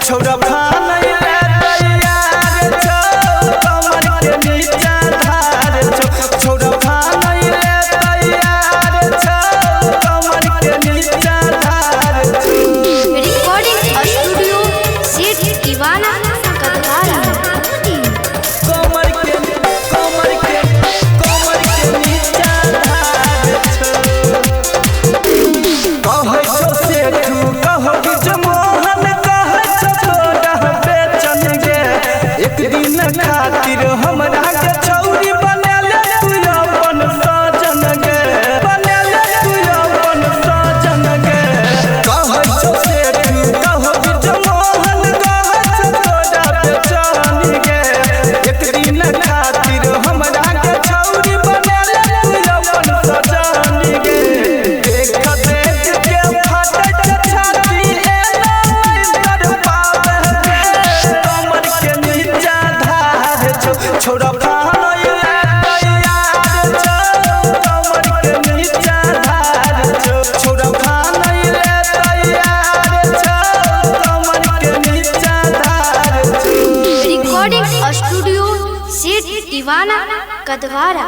छोड़ा फानैले तैयार छौ कमर के नीचा धार छौ छोड़ा फानैले तैयार छौ कमर के नीचा धार छौ। रिकॉर्डिंग स्टूडियो सेठ दीवाना कदवारा। कमर के नीचा धार छौ कहै छौ सेठू कहो कि जमोहन एक दिन खातिर हमरा के छौरी बनेले तू अपन सजन गे बनेले तू अपन सजन गे कहै छौ सेठू कहो कि जमोहन कहै छौ तोरा बेचैन गे एक दिन खातिर हमरा के छौरी बनेले तू अपन सजन गे देख के फाटत छाती एना तर पावे कमर के नीचा छोड़ा फानैले तैयार छौ कमर के नीचा धार छौ छोड़ा फानैले तैयार छौ कमर के नीचा धार छौ। रिकॉर्डिंग स्टूडियो सेठ दीवाना कदवारा।